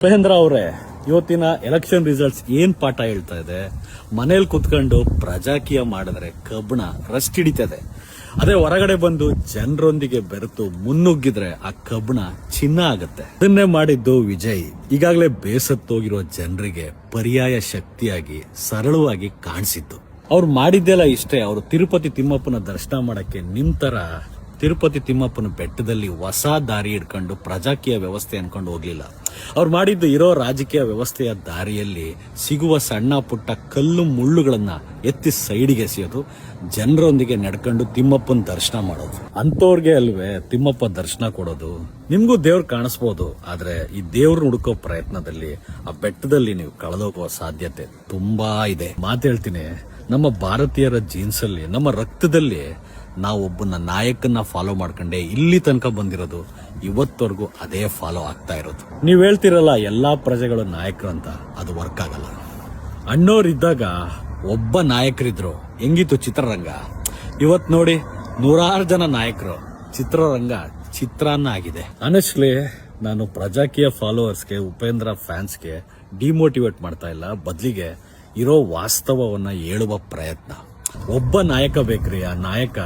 ಉಪೇಂದ್ರ ಅವರೇ, ಇವತ್ತಿನ election results ಏನ್ ಪಾಠ ಹೇಳ್ತಾ ಇದೆ? ಮನೇಲಿ ಕುತ್ಕೊಂಡು ಪ್ರಜಾಕೀಯ ಮಾಡಿದ್ರೆ ಕಬ್ಬಣ ರಸ್ಟ್ ಹಿಡಿತದೆ. ಅದೇ ಹೊರಗಡೆ ಬಂದು ಜನರೊಂದಿಗೆ ಬೆರೆತು ಮುನ್ನುಗ್ಗಿದ್ರೆ ಆ ಕಬ್ಬಣ ಚಿನ್ನ ಆಗತ್ತೆ. ಅದನ್ನೇ ಮಾಡಿದ್ದು ವಿಜಯ್. ಈಗಾಗಲೇ ಬೇಸತ್ತೋಗಿರೋ ಜನರಿಗೆ ಪರ್ಯಾಯ ಶಕ್ತಿಯಾಗಿ ಸರಳವಾಗಿ ಕಾಣಿಸಿತ್ತು. ಅವ್ರು ಮಾಡಿದ್ದೆಲ್ಲ ಇಷ್ಟೇ. ಅವರು ತಿರುಪತಿ ತಿಮ್ಮಪ್ಪನ ದರ್ಶನ ಮಾಡಕ್ಕೆ ನಿಮ್ ತರ ತಿರುಪತಿ ತಿಮ್ಮಪ್ಪನ ಬೆಟ್ಟದಲ್ಲಿ ಹೊಸ ದಾರಿ ಹಿಡ್ಕೊಂಡು ಪ್ರಜಾಕೀಯ ವ್ಯವಸ್ಥೆ ಅನ್ಕೊಂಡು ಹೋಗ್ಲಿಲ್ಲ. ಅವ್ರು ಮಾಡಿದ್ದು ಇರೋ ರಾಜಕೀಯ ವ್ಯವಸ್ಥೆಯ ದಾರಿಯಲ್ಲಿ ಸಿಗುವ ಸಣ್ಣ ಪುಟ್ಟ ಕಲ್ಲು ಮುಳ್ಳುಗಳನ್ನ ಎತ್ತಿ ಸೈಡಿಗೆ ಎಸೆಯೋದು, ಜನರೊಂದಿಗೆ ನಡ್ಕೊಂಡು ತಿಮ್ಮಪ್ಪನ ದರ್ಶನ ಮಾಡೋದು. ಅಂತವ್ರಿಗೆ ಅಲ್ವೇ ತಿಮ್ಮಪ್ಪ ದರ್ಶನ ಕೊಡೋದು. ನಿಮ್ಗೂ ದೇವ್ರು ಕಾಣಿಸ್ಬೋದು, ಆದ್ರೆ ಈ ದೇವ್ರನ್ನ ಹುಡುಕೋ ಪ್ರಯತ್ನದಲ್ಲಿ ಆ ಬೆಟ್ಟದಲ್ಲಿ ನೀವು ಕಳೆದೋಗುವ ಸಾಧ್ಯತೆ ತುಂಬಾ ಇದೆ. ಮಾತೇಳ್ತೀನಿ, ನಮ್ಮ ಭಾರತೀಯರ ಜೀನ್ಸ್ ಅಲ್ಲಿ, ನಮ್ಮ ರಕ್ತದಲ್ಲಿ ನಾವೊಬ್ಬನ ನಾಯಕನ್ನ ಫಾಲೋ ಮಾಡ್ಕೊಂಡೆ ಇಲ್ಲಿ ತನಕ ಬಂದಿರೋದು. ಇವತ್ತವರೆಗೂ ಅದೇ ಫಾಲೋ ಆಗ್ತಾ ಇರೋದು. ನೀವ್ ಹೇಳ್ತಿರಲ್ಲ ಎಲ್ಲಾ ಪ್ರಜೆಗಳು ನಾಯಕರು ಅಂತ, ಅದು ವರ್ಕ್ ಆಗಲ್ಲ. ಅಣ್ಣೋರಿದ್ದಾಗ ಒಬ್ಬ ನಾಯಕರಿದ್ರು, ಹೆಂಗಿತ್ತು ಚಿತ್ರರಂಗ. ಇವತ್ ನೋಡಿ ನೂರಾರು ಜನ ನಾಯಕರು, ಚಿತ್ರರಂಗ ಚಿತ್ರಾನ್ನ ಆಗಿದೆ. ಆನೆಸ್ಟ್ಲಿ ನಾನು ಪ್ರಜಾಕೀಯ ಫಾಲೋವರ್ಸ್ಗೆ, ಉಪೇಂದ್ರ ಫ್ಯಾನ್ಸ್ಗೆ ಡಿಮೋಟಿವೇಟ್ ಮಾಡ್ತಾ ಇಲ್ಲ, ಬದಲಿಗೆ ಇರೋ ವಾಸ್ತವವನ್ನ ಹೇಳುವ ಪ್ರಯತ್ನ. ಒಬ್ಬ ನಾಯಕ ಬೇಕ್ರಿ. ಆ ನಾಯಕ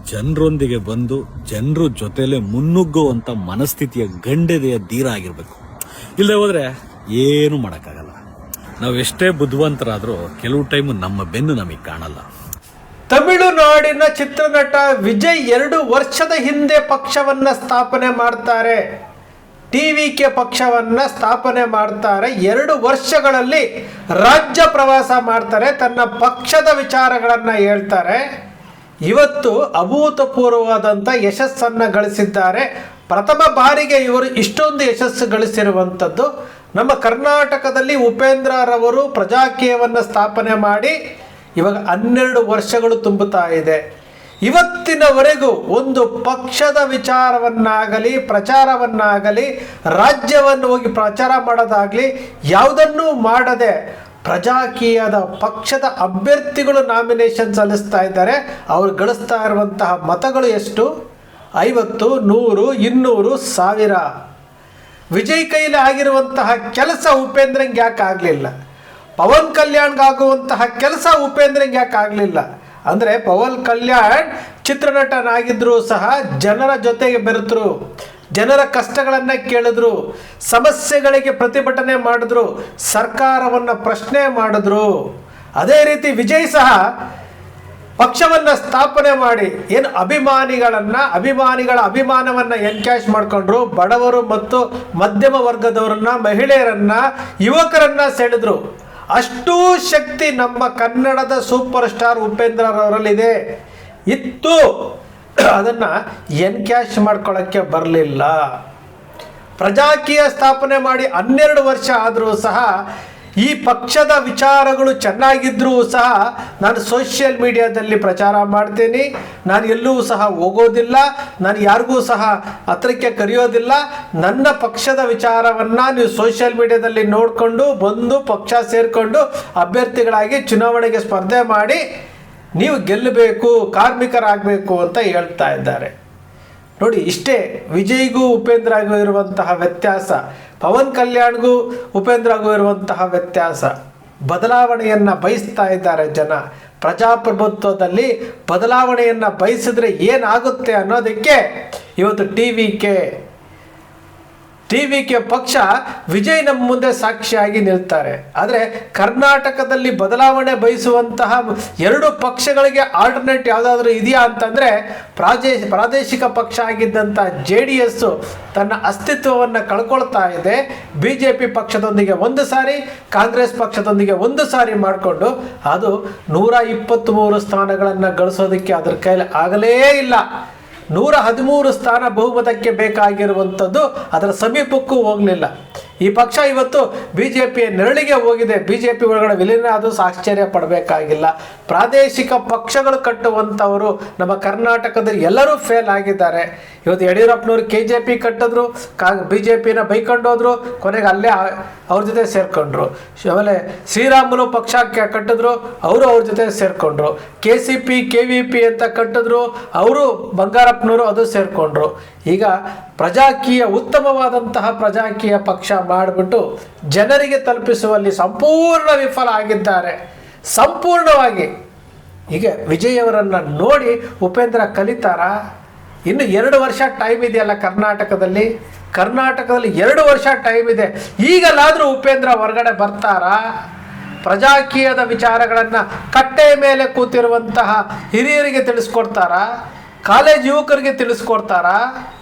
ಜನರೊಂದಿಗೆ ಬಂದು ಜನರ ಜೊತೆಲೆ ಮುನ್ನುಗ್ಗುವಂತ ಮನಸ್ಥಿತಿಯ ಗಂಡೆದೆಯ ಧೀರ ಆಗಿರ್ಬೇಕು. ಇಲ್ಲದೆ ಹೋದ್ರೆ ಏನು ಮಾಡಕ್ಕಾಗಲ್ಲ. ನಾವೆಷ್ಟೇ ಬುದ್ಧಿವಂತರಾದ್ರೂ ಕೆಲವು ಟೈಮ್ ನಮ್ಮ ಬೆನ್ನು ನಮಗೆ ಕಾಣಲ್ಲ. ತಮಿಳುನಾಡಿನ ಚಿತ್ರನಟ ವಿಜಯ್ 2 ವರ್ಷದ ಹಿಂದೆ ಪಕ್ಷವನ್ನ ಸ್ಥಾಪನೆ ಮಾಡ್ತಾರೆ. ಟಿವಿಕೆ ಪಕ್ಷವನ್ನ ಸ್ಥಾಪನೆ ಮಾಡ್ತಾರೆ. 2 ವರ್ಷಗಳಲ್ಲಿ ರಾಜ್ಯ ಪ್ರವಾಸ ಮಾಡ್ತಾರೆ. ತನ್ನ ಪಕ್ಷದ ವಿಚಾರಗಳನ್ನ ಹೇಳ್ತಾರೆ. ಇವತ್ತು ಅಭೂತಪೂರ್ವವಾದಂಥ ಯಶಸ್ಸನ್ನು ಗಳಿಸಿದ್ದಾರೆ. ಪ್ರಥಮ ಬಾರಿಗೆ ಇವರು ಇಷ್ಟೊಂದು ಯಶಸ್ಸು ಗಳಿಸಿರುವಂಥದ್ದು ನಮ್ಮ ಕರ್ನಾಟಕದಲ್ಲಿ. ಉಪೇಂದ್ರರವರು ಪ್ರಜಾಕೀಯವನ್ನು ಸ್ಥಾಪನೆ ಮಾಡಿ ಇವಾಗ 12 ವರ್ಷಗಳು ತುಂಬುತ್ತಾ ಇದೆ. ಇವತ್ತಿನವರೆಗೂ ಒಂದು ಪಕ್ಷದ ವಿಚಾರವನ್ನಾಗಲಿ, ಪ್ರಚಾರವನ್ನಾಗಲಿ, ರಾಜ್ಯವನ್ನು ಹೋಗಿ ಪ್ರಚಾರ ಮಾಡೋದಾಗಲಿ ಯಾವುದನ್ನೂ ಮಾಡದೆ ಪ್ರಜಾಕೀಯದ ಪಕ್ಷದ ಅಭ್ಯರ್ಥಿಗಳು ನಾಮಿನೇಷನ್ ಸಲ್ಲಿಸ್ತಾ ಇದ್ದಾರೆ. ಅವರು ಗಳಿಸ್ತಾ ಇರುವಂತಹ ಮತಗಳು ಎಷ್ಟು? 50, 100, 200, 1000. ವಿಜಯ್ ಕೈಲಿ ಆಗಿರುವಂತಹ ಕೆಲಸ ಉಪೇಂದ್ರಂಗೆ ಯಾಕೆ ಆಗಲಿಲ್ಲ? ಪವನ್ ಕಲ್ಯಾಣ್ಗಾಗುವಂತಹ ಕೆಲಸ ಉಪೇಂದ್ರಂಗೆ ಯಾಕೆ ಆಗಲಿಲ್ಲ? ಅಂದರೆ ಪವನ್ ಕಲ್ಯಾಣ್ ಚಿತ್ರನಟನಾಗಿದ್ದರೂ ಸಹ ಜನರ ಜೊತೆಗೆ ಬೆರೆತರು, ಜನರ ಕಷ್ಟಗಳನ್ನು ಕೇಳಿದ್ರು, ಸಮಸ್ಯೆಗಳಿಗೆ ಪ್ರತಿಭಟನೆ ಮಾಡಿದ್ರು, ಸರ್ಕಾರವನ್ನು ಪ್ರಶ್ನೆ ಮಾಡಿದ್ರು. ಅದೇ ರೀತಿ ವಿಜಯ್ ಸಹ ಪಕ್ಷವನ್ನು ಸ್ಥಾಪನೆ ಮಾಡಿ ಏನು ಅಭಿಮಾನಿಗಳ ಅಭಿಮಾನವನ್ನು ಎನ್ಕ್ಯಾಶ್ ಮಾಡಿಕೊಂಡ್ರು. ಬಡವರು ಮತ್ತು ಮಧ್ಯಮ ವರ್ಗದವರನ್ನ, ಮಹಿಳೆಯರನ್ನ, ಯುವಕರನ್ನ ಸೆಳೆದ್ರು. ಅಷ್ಟೂ ಶಕ್ತಿ ನಮ್ಮ ಕನ್ನಡದ ಸೂಪರ್ ಸ್ಟಾರ್ ಉಪೇಂದ್ರರವರಲ್ಲಿದೆ ಇತ್ತು. ಅದನ್ನು ಎನ್ಕ್ಯಾಶ್ ಮಾಡ್ಕೊಳ್ಳೋಕ್ಕೆ ಬರಲಿಲ್ಲ. ಪ್ರಜಾಕೀಯ ಸ್ಥಾಪನೆ ಮಾಡಿ 12 ವರ್ಷ ಆದರೂ ಸಹ ಈ ಪಕ್ಷದ ವಿಚಾರಗಳು ಚೆನ್ನಾಗಿದ್ದರೂ ಸಹ ನಾನು ಸೋಷಿಯಲ್ ಮೀಡಿಯಾದಲ್ಲಿ ಪ್ರಚಾರ ಮಾಡ್ತೀನಿ. ನಾನು ಎಲ್ಲೂ ಸಹ ಹೋಗೋದಿಲ್ಲ, ನಾನು ಯಾರಿಗೂ ಸಹ ಹತ್ರಕ್ಕೆ ಕರೆಯೋದಿಲ್ಲ. ನನ್ನ ಪಕ್ಷದ ವಿಚಾರವನ್ನು ನೀವು ಸೋಷಿಯಲ್ ಮೀಡಿಯಾದಲ್ಲಿ ನೋಡಿಕೊಂಡು ಬಂದು ಪಕ್ಷ ಸೇರಿಕೊಂಡು ಅಭ್ಯರ್ಥಿಗಳಾಗಿ ಚುನಾವಣೆಗೆ ಸ್ಪರ್ಧೆ ಮಾಡಿ ನೀವು ಗೆಲ್ಲಬೇಕು, ಕಾರ್ಮಿಕರಾಗಬೇಕು ಅಂತ ಹೇಳ್ತಾ ಇದ್ದಾರೆ. ನೋಡಿ, ಇಷ್ಟೇ ವಿಜಯ್ಗೂ ಉಪೇಂದ್ರಗೂ ಇರುವಂತಹ ವ್ಯತ್ಯಾಸ, ಪವನ್ ಕಲ್ಯಾಣ್ಗೂ ಉಪೇಂದ್ರಗೂ ಇರುವಂತಹ ವ್ಯತ್ಯಾಸ. ಬದಲಾವಣೆಯನ್ನು ಬಯಸ್ತಾ ಇದ್ದಾರೆ ಜನ. ಪ್ರಜಾಪ್ರಭುತ್ವದಲ್ಲಿ ಬದಲಾವಣೆಯನ್ನು ಬಯಸಿದ್ರೆ ಏನಾಗುತ್ತೆ ಅನ್ನೋದಕ್ಕೆ ಇವತ್ತು ಟಿವಿಕೆ ಪಕ್ಷ ವಿಜಯ್ ನಮ್ಮ ಮುಂದೆ ಸಾಕ್ಷಿಯಾಗಿ ನಿಲ್ತಾರೆ. ಆದರೆ ಕರ್ನಾಟಕದಲ್ಲಿ ಬದಲಾವಣೆ ಬಯಸುವಂತಹ 2 ಪಕ್ಷಗಳಿಗೆ ಆಲ್ಟರ್ನೇಟ್ ಯಾವುದಾದ್ರೂ ಇದೆಯಾ ಅಂತಂದರೆ ಪ್ರಾದೇಶಿಕ ಪಕ್ಷ ಆಗಿದ್ದಂಥ JDS ತನ್ನ ಅಸ್ತಿತ್ವವನ್ನು ಕಳ್ಕೊಳ್ತಾ ಇದೆ. BJP ಪಕ್ಷದೊಂದಿಗೆ ಒಂದು ಸಾರಿ, ಕಾಂಗ್ರೆಸ್ ಪಕ್ಷದೊಂದಿಗೆ ಒಂದು ಸಾರಿ ಮಾಡಿಕೊಂಡು ಅದು 123 ಸ್ಥಾನಗಳನ್ನು ಗಳಿಸೋದಕ್ಕೆ ಅದರ ಕೈಲಿ ಆಗಲೇ ಇಲ್ಲ. 113 ಸ್ಥಾನ ಬಹುಮತಕ್ಕೆ ಬೇಕಾಗಿರುವಂಥದ್ದು ಅದರ ಸಮೀಪಕ್ಕೂ ಹೋಗಲಿಲ್ಲ. ಈ ಪಕ್ಷ ಇವತ್ತು BJPಯ ನೆರಳಿಗೆ ಹೋಗಿದೆ. BJP ಒಳಗಡೆ ವಿಲೀನ ಆದರೂ ಆಶ್ಚರ್ಯ ಪಡಬೇಕಾಗಿಲ್ಲ. ಪ್ರಾದೇಶಿಕ ಪಕ್ಷಗಳು ಕಟ್ಟುವಂಥವರು ನಮ್ಮ ಕರ್ನಾಟಕದಲ್ಲಿ ಎಲ್ಲರೂ ಫೇಲ್ ಆಗಿದ್ದಾರೆ. ಇವತ್ತು ಯಡಿಯೂರಪ್ಪನವರು KJP ಕಟ್ಟಿದ್ರು, BJPನ ಬೈಕೊಂಡೋದ್ರು, ಕೊನೆಗೆ ಅಲ್ಲೇ ಅವ್ರ ಜೊತೆ ಸೇರಿಕೊಂಡ್ರು. ಆಮೇಲೆ ಶ್ರೀರಾಮುಲು ಪಕ್ಷ ಕಟ್ಟಿದ್ರು, ಅವರು ಅವ್ರ ಜೊತೆ ಸೇರಿಕೊಂಡ್ರು. KCP KVP ಅಂತ ಕಟ್ಟಿದ್ರು, ಅವರು ಬಂಗಾರಪ್ಪನವರು ಅದು ಸೇರಿಕೊಂಡ್ರು. ಈಗ ಪ್ರಜಾಕೀಯ ಉತ್ತಮವಾದಂತಹ ಪ್ರಜಾಕೀಯ ಪಕ್ಷ ಮಾಡಿಬಿಟ್ಟು ಜನರಿಗೆ ತಲುಪಿಸುವಲ್ಲಿ ಸಂಪೂರ್ಣ ವಿಫಲ ಆಗಿದ್ದಾರೆ, ಸಂಪೂರ್ಣವಾಗಿ. ಹೀಗೆ ವಿಜಯ್ ಅವರನ್ನು ನೋಡಿ ಉಪೇಂದ್ರ ಕಲಿತಾರ? ಇನ್ನು 2 ವರ್ಷ ಟೈಮ್ ಇದೆಯಲ್ಲ ಕರ್ನಾಟಕದಲ್ಲಿ 2 ವರ್ಷ ಟೈಮ್ ಇದೆ. ಈಗಲಾದರೂ ಉಪೇಂದ್ರ ಹೊರಗಡೆ ಬರ್ತಾರಾ? ಪ್ರಜಾಕೀಯದ ವಿಚಾರಗಳನ್ನು ಕಟ್ಟೆ ಮೇಲೆ ಕೂತಿರುವಂತಹ ಹಿರಿಯರಿಗೆ ತಿಳಿಸ್ಕೊಡ್ತಾರಾ? ಕಾಲೇಜ್ ಯುವಕರಿಗೆ ತಿಳಿಸ್ಕೊಡ್ತಾರಾ?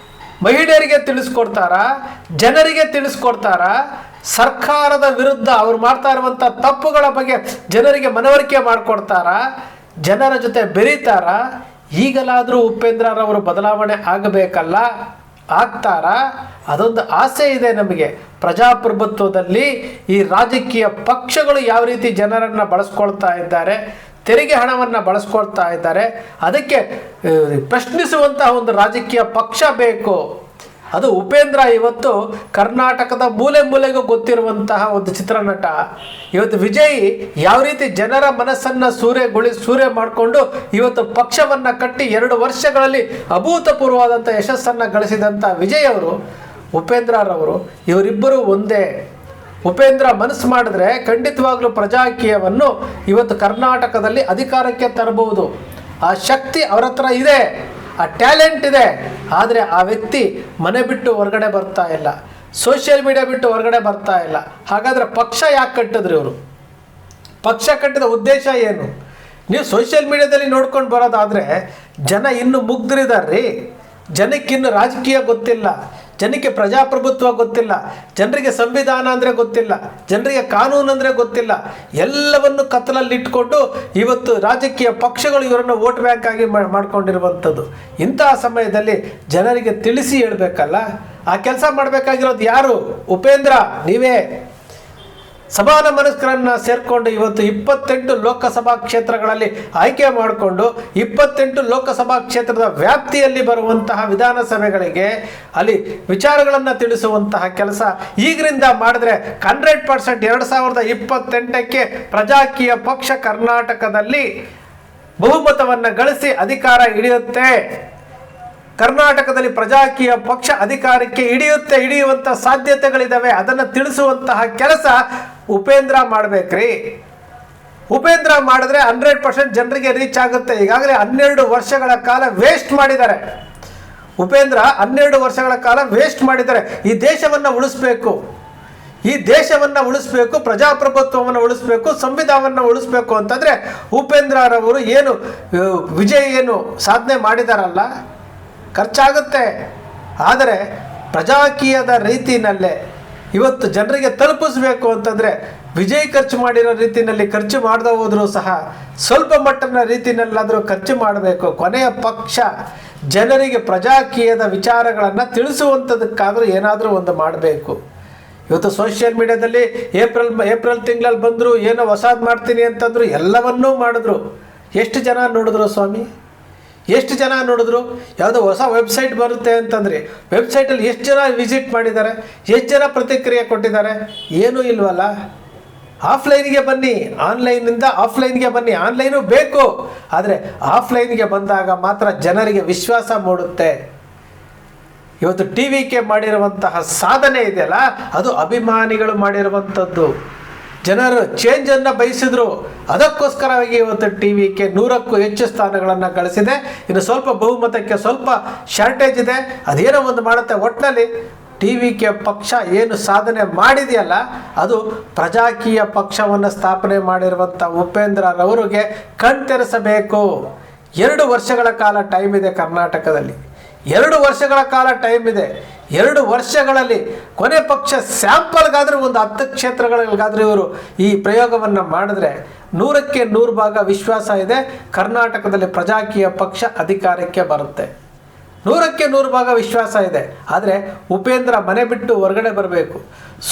ಮಹಿಳೆಯರಿಗೆ ತಿಳಿಸ್ಕೊಡ್ತಾರಾ? ಜನರಿಗೆ ತಿಳಿಸ್ಕೊಡ್ತಾರಾ? ಸರ್ಕಾರದ ವಿರುದ್ಧ ಅವ್ರು ಮಾಡ್ತಾ ಇರುವಂಥ ತಪ್ಪುಗಳ ಬಗ್ಗೆ ಜನರಿಗೆ ಮನವರಿಕೆ ಮಾಡಿಕೊಡ್ತಾರಾ? ಜನರ ಜೊತೆ ಬೆರೀತಾರಾ? ಈಗಲಾದರೂ ಉಪೇಂದ್ರರವರು ಬದಲಾವಣೆ ಆಗಬೇಕಲ್ಲ, ಆಗ್ತಾರಾ? ಅದೊಂದು ಆಸೆ ಇದೆ ನಮಗೆ. ಪ್ರಜಾಪ್ರಭುತ್ವದಲ್ಲಿ ಈ ರಾಜಕೀಯ ಪಕ್ಷಗಳು ಯಾವ ರೀತಿ ಜನರನ್ನು ಬಳಸ್ಕೊಳ್ತಾ ಇದ್ದಾರೆ, ತೆರಿಗೆ ಹಣವನ್ನು ಬಳಸ್ಕೊಳ್ತಾ ಇದ್ದಾರೆ, ಅದಕ್ಕೆ ಪ್ರಶ್ನಿಸುವಂತಹ ಒಂದು ರಾಜಕೀಯ ಪಕ್ಷ ಬೇಕು. ಅದು ಉಪೇಂದ್ರ ಇವತ್ತು ಕರ್ನಾಟಕದ ಮೂಲೆ ಮೂಲೆಗೂ ಗೊತ್ತಿರುವಂತಹ ಒಂದು ಚಿತ್ರನಟ. ಇವತ್ತು ವಿಜಯ್ ಯಾವ ರೀತಿ ಜನರ ಮನಸ್ಸನ್ನು ಸೂರೆ ಮಾಡಿಕೊಂಡು ಇವತ್ತು ಪಕ್ಷವನ್ನು ಕಟ್ಟಿ 2 ವರ್ಷಗಳಲ್ಲಿ ಅಭೂತಪೂರ್ವವಾದಂಥ ಯಶಸ್ಸನ್ನು ಗಳಿಸಿದಂಥ ವಿಜಯ್ ಅವರು, ಉಪೇಂದ್ರರವರು, ಇವರಿಬ್ಬರು ಒಂದೇ. ಉಪೇಂದ್ರ ಮನಸ್ಸು ಮಾಡಿದ್ರೆ ಖಂಡಿತವಾಗ್ಲೂ ಪ್ರಜಾಕೀಯವನ್ನು ಇವತ್ತು ಕರ್ನಾಟಕದಲ್ಲಿ ಅಧಿಕಾರಕ್ಕೆ ತರಬಹುದು. ಆ ಶಕ್ತಿ ಅವ್ರ ಹತ್ರ ಇದೆ, ಆ ಟ್ಯಾಲೆಂಟ್ ಇದೆ. ಆದರೆ ಆ ವ್ಯಕ್ತಿ ಮನೆ ಬಿಟ್ಟು ಹೊರಗಡೆ ಬರ್ತಾ ಇಲ್ಲ, ಸೋಷಿಯಲ್ ಮೀಡಿಯಾ ಬಿಟ್ಟು ಹೊರಗಡೆ ಬರ್ತಾ ಇಲ್ಲ. ಹಾಗಾದರೆ ಪಕ್ಷ ಯಾಕೆ ಕಟ್ಟಿದ್ರಿ ಇವರು? ಪಕ್ಷ ಕಟ್ಟಿದ ಉದ್ದೇಶ ಏನು? ನೀವು ಸೋಷಿಯಲ್ ಮೀಡಿಯಾದಲ್ಲಿ ನೋಡ್ಕೊಂಡು ಬರೋದಾದರೆ ಜನ ಇನ್ನೂ ಮುಗ್ಧರಿದಾರ್ರಿ. ಜನಕ್ಕಿನ್ನು ರಾಜಕೀಯ ಗೊತ್ತಿಲ್ಲ, ಜನಕ್ಕೆ ಪ್ರಜಾಪ್ರಭುತ್ವ ಗೊತ್ತಿಲ್ಲ, ಜನರಿಗೆ ಸಂವಿಧಾನ ಅಂದರೆ ಗೊತ್ತಿಲ್ಲ, ಜನರಿಗೆ ಕಾನೂನು ಅಂದರೆ ಗೊತ್ತಿಲ್ಲ. ಎಲ್ಲವನ್ನು ಕತ್ತಲಲ್ಲಿ ಇಟ್ಕೊಂಡು ಇವತ್ತು ರಾಜಕೀಯ ಪಕ್ಷಗಳು ಇವರನ್ನು ವೋಟ್ ಬ್ಯಾಂಕ್ ಆಗಿ ಮಾಡ್ಕೊಂಡಿರುವಂಥದ್ದು. ಇಂತಹ ಸಮಯದಲ್ಲಿ ಜನರಿಗೆ ತಿಳಿಸಿ ಹೇಳಬೇಕಲ್ಲ. ಆ ಕೆಲಸ ಮಾಡಬೇಕಾಗಿರೋದು ಯಾರು? ಉಪೇಂದ್ರ, ನೀವೇ. ಸಮಾನ ಮನಸ್ಕರನ್ನು ಸೇರಿಕೊಂಡು ಇವತ್ತು 28 ಲೋಕಸಭಾ ಕ್ಷೇತ್ರಗಳಲ್ಲಿ ಆಯ್ಕೆ ಮಾಡಿಕೊಂಡು 28 ಲೋಕಸಭಾ ಕ್ಷೇತ್ರದ ವ್ಯಾಪ್ತಿಯಲ್ಲಿ ಬರುವಂತಹ ವಿಧಾನಸಭೆಗಳಿಗೆ ಅಲ್ಲಿ ವಿಚಾರಗಳನ್ನು ತಿಳಿಸುವಂತಹ ಕೆಲಸ ಈಗರಿಂದ ಮಾಡಿದ್ರೆ 100% 2028ಕ್ಕೆ ಪ್ರಜಾಕೀಯ ಪಕ್ಷ ಕರ್ನಾಟಕದಲ್ಲಿ ಬಹುಮತವನ್ನು ಗಳಿಸಿ ಅಧಿಕಾರ ಹಿಡಿಯುತ್ತೆ. ಕರ್ನಾಟಕದಲ್ಲಿ ಪ್ರಜಾಕೀಯ ಪಕ್ಷ ಅಧಿಕಾರಕ್ಕೆ ಹಿಡಿಯುವಂಥ ಸಾಧ್ಯತೆಗಳಿದ್ದಾವೆ. ಅದನ್ನು ತಿಳಿಸುವಂತಹ ಕೆಲಸ ಉಪೇಂದ್ರ ಮಾಡಬೇಕ್ರಿ. ಉಪೇಂದ್ರ ಮಾಡಿದ್ರೆ 100% ಜನರಿಗೆ ರೀಚ್ ಆಗುತ್ತೆ. ಈಗಾಗಲೇ 12 ವರ್ಷಗಳ ಕಾಲ ವೇಸ್ಟ್ ಮಾಡಿದ್ದಾರೆ. ಉಪೇಂದ್ರ 12 ವರ್ಷಗಳ ಕಾಲ ವೇಸ್ಟ್ ಮಾಡಿದ್ದಾರೆ. ಈ ದೇಶವನ್ನು ಉಳಿಸ್ಬೇಕು, ಈ ದೇಶವನ್ನು ಉಳಿಸ್ಬೇಕು, ಪ್ರಜಾಪ್ರಭುತ್ವವನ್ನು ಉಳಿಸ್ಬೇಕು, ಸಂವಿಧಾನವನ್ನು ಉಳಿಸ್ಬೇಕು ಅಂತಂದರೆ ಉಪೇಂದ್ರರವರು ಏನು ವಿಜಯ್ ಏನು ಸಾಧನೆ ಮಾಡಿದಾರಲ್ಲ, ಖರ್ಚಾಗುತ್ತೆ. ಆದರೆ ಪ್ರಜಾಕೀಯದ ರೀತಿಯಲ್ಲೇ ಇವತ್ತು ಜನರಿಗೆ ತಲುಪಿಸ್ಬೇಕು ಅಂತಂದರೆ ವಿಜಯ್ ಖರ್ಚು ಮಾಡಿರೋ ರೀತಿಯಲ್ಲಿ ಖರ್ಚು ಮಾಡದೆ ಹೋದರೂ ಸಹ ಸ್ವಲ್ಪ ಮಟ್ಟದ ರೀತಿಯಲ್ಲಾದರೂ ಖರ್ಚು ಮಾಡಬೇಕು. ಕೊನೆಯ ಪಕ್ಷ ಜನರಿಗೆ ಪ್ರಜಾಕೀಯದ ವಿಚಾರಗಳನ್ನು ತಿಳಿಸುವಂಥದ್ದಕ್ಕಾದರೂ ಏನಾದರೂ ಒಂದು ಮಾಡಬೇಕು. ಇವತ್ತು ಸೋಷಿಯಲ್ ಮೀಡಿಯಾದಲ್ಲಿ ಏಪ್ರಿಲ್ ತಿಂಗಳಲ್ಲಿ ಬಂದರು, ಏನೋ ಹೊಸದು ಮಾಡ್ತೀನಿ ಅಂತಂದರು, ಎಲ್ಲವನ್ನೂ ಮಾಡಿದ್ರು. ಎಷ್ಟು ಜನ ನೋಡಿದ್ರು ಸ್ವಾಮಿ? ಎಷ್ಟು ಜನ ನೋಡಿದ್ರು? ಯಾವುದೋ ಹೊಸ ವೆಬ್ಸೈಟ್ ಬರುತ್ತೆ ಅಂತಂದರೆ ವೆಬ್ಸೈಟಲ್ಲಿ ಎಷ್ಟು ಜನ ವಿಸಿಟ್ ಮಾಡಿದ್ದಾರೆ, ಎಷ್ಟು ಜನ ಪ್ರತಿಕ್ರಿಯೆ ಕೊಟ್ಟಿದ್ದಾರೆ? ಏನೂ ಇಲ್ವಲ್ಲ. ಆಫ್ಲೈನ್ಗೆ ಬನ್ನಿ, ಆನ್ಲೈನಿಂದ ಆಫ್ಲೈನ್ಗೆ ಬನ್ನಿ. ಆನ್ಲೈನು ಬೇಕು, ಆದರೆ ಆಫ್ಲೈನ್ಗೆ ಬಂದಾಗ ಮಾತ್ರ ಜನರಿಗೆ ವಿಶ್ವಾಸ ಮೂಡುತ್ತೆ. ಇವತ್ತು TVK ಮಾಡಿರುವಂತಹ ಸಾಧನೆ ಇದೆಯಲ್ಲ, ಅದು ಅಭಿಮಾನಿಗಳು ಮಾಡಿರುವಂಥದ್ದು. ಜನರು ಚೇಂಜನ್ನು ಬಯಸಿದ್ರು, ಅದಕ್ಕೋಸ್ಕರವಾಗಿ ಇವತ್ತು TVK 100ಕ್ಕೂ ಹೆಚ್ಚು ಸ್ಥಾನಗಳನ್ನು ಗಳಿಸಿದೆ. ಇನ್ನು ಸ್ವಲ್ಪ ಬಹುಮತಕ್ಕೆ ಸ್ವಲ್ಪ ಶಾರ್ಟೇಜ್ ಇದೆ, ಅದೇನೋ ಒಂದು ಮಾಡುತ್ತೆ. ಒಟ್ಟಿನಲ್ಲಿ TVK ಪಕ್ಷ ಏನು ಸಾಧನೆ ಮಾಡಿದೆಯಲ್ಲ, ಅದು ಪ್ರಜಾಕೀಯ ಪಕ್ಷವನ್ನು ಸ್ಥಾಪನೆ ಮಾಡಿರುವಂಥ ಉಪೇಂದ್ರರವರಿಗೆ ಕಣ್ತೆರೆಸಬೇಕು. 2 ವರ್ಷಗಳ ಕಾಲ ಟೈಮ್ ಇದೆ ಕರ್ನಾಟಕದಲ್ಲಿ, 2 ವರ್ಷಗಳ ಕಾಲ ಟೈಮ್ ಇದೆ. 2 ವರ್ಷಗಳಲ್ಲಿ ಕೊನೆ ಪಕ್ಷ ಸ್ಯಾಂಪಲ್ಗಾದರೂ ಒಂದು 10 ಕ್ಷೇತ್ರಗಳಿಗಾದರೂ ಇವರು ಈ ಪ್ರಯೋಗವನ್ನು ಮಾಡಿದ್ರೆ 100ಕ್ಕೆ 100 ಭಾಗ ವಿಶ್ವಾಸ ಇದೆ ಕರ್ನಾಟಕದಲ್ಲಿ ಪ್ರಜಾಕೀಯ ಪಕ್ಷ ಅಧಿಕಾರಕ್ಕೆ ಬರುತ್ತೆ. 100ಕ್ಕೆ 100 ಭಾಗ ವಿಶ್ವಾಸ ಇದೆ. ಆದರೆ ಉಪೇಂದ್ರ ಮನೆ ಬಿಟ್ಟು ಹೊರಗಡೆ ಬರಬೇಕು,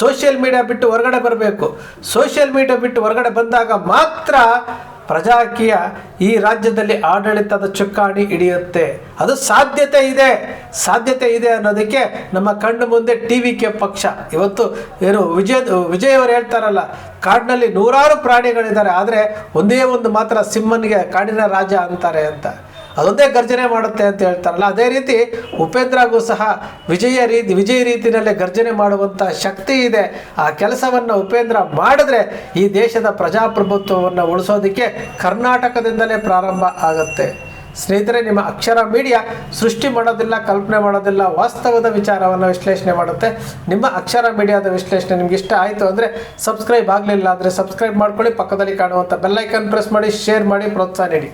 ಸೋಷಿಯಲ್ ಮೀಡಿಯಾ ಬಿಟ್ಟು ಹೊರಗಡೆ ಬರಬೇಕು. ಸೋಷಿಯಲ್ ಮೀಡಿಯಾ ಬಿಟ್ಟು ಹೊರಗಡೆ ಬಂದಾಗ ಮಾತ್ರ ಪ್ರಜಾಕೀಯ ಈ ರಾಜ್ಯದಲ್ಲಿ ಆಡಳಿತದ ಚುಕ್ಕಾಣಿ ಹಿಡಿಯುತ್ತೆ. ಅದು ಸಾಧ್ಯತೆ ಇದೆ ಅನ್ನೋದಕ್ಕೆ ನಮ್ಮ ಕಣ್ಣು ಮುಂದೆ TVK ಪಕ್ಷ ಇವತ್ತು ಏನು ವಿಜಯ್ ಅವರು ಹೇಳ್ತಾರಲ್ಲ, ಕಾಡಿನಲ್ಲಿ 100 ಪ್ರಾಣಿಗಳಿದ್ದಾರೆ, ಆದರೆ ಒಂದೇ ಒಂದು ಮಾತ್ರ ಸಿಂಹನಿಗೆ ಕಾಡಿನ ರಾಜ ಅಂತಾರೆ ಅಂತ. ಅದೊಂದೇ ಗರ್ಜನೆ ಮಾಡುತ್ತೆ ಅಂತ ಹೇಳ್ತಾರಲ್ಲ, ಅದೇ ರೀತಿ ಉಪೇಂದ್ರಗೂ ಸಹ ವಿಜಯ ರೀತಿಯಲ್ಲೇ ಗರ್ಜನೆ ಮಾಡುವಂಥ ಶಕ್ತಿ ಇದೆ. ಆ ಕೆಲಸವನ್ನು ಉಪೇಂದ್ರ ಮಾಡಿದ್ರೆ ಈ ದೇಶದ ಪ್ರಜಾಪ್ರಭುತ್ವವನ್ನು ಉಳಿಸೋದಕ್ಕೆ ಕರ್ನಾಟಕದಿಂದಲೇ ಪ್ರಾರಂಭ ಆಗುತ್ತೆ. ಸ್ನೇಹಿತರೆ, ನಿಮ್ಮ ಅಕ್ಷರ ಮೀಡಿಯಾ ಸೃಷ್ಟಿ ಮಾಡೋದಿಲ್ಲ, ಕಲ್ಪನೆ ಮಾಡೋದಿಲ್ಲ, ವಾಸ್ತವದ ವಿಚಾರವನ್ನು ವಿಶ್ಲೇಷಣೆ ಮಾಡುತ್ತೆ. ನಿಮ್ಮ ಅಕ್ಷರ ಮೀಡಿಯಾದ ವಿಶ್ಲೇಷಣೆ ನಿಮ್ಗೆ ಇಷ್ಟ ಆಯಿತು ಅಂದರೆ ಸಬ್ಸ್ಕ್ರೈಬ್ ಆಗಲಿಲ್ಲ ಅಂದರೆ ಸಬ್ಸ್ಕ್ರೈಬ್ ಮಾಡ್ಕೊಳ್ಳಿ, ಪಕ್ಕದಲ್ಲಿ ಕಾಣುವಂಥ ಬೆಲ್ಲೈಕನ್ ಪ್ರೆಸ್ ಮಾಡಿ, ಶೇರ್ ಮಾಡಿ, ಪ್ರೋತ್ಸಾಹ ನೀಡಿ.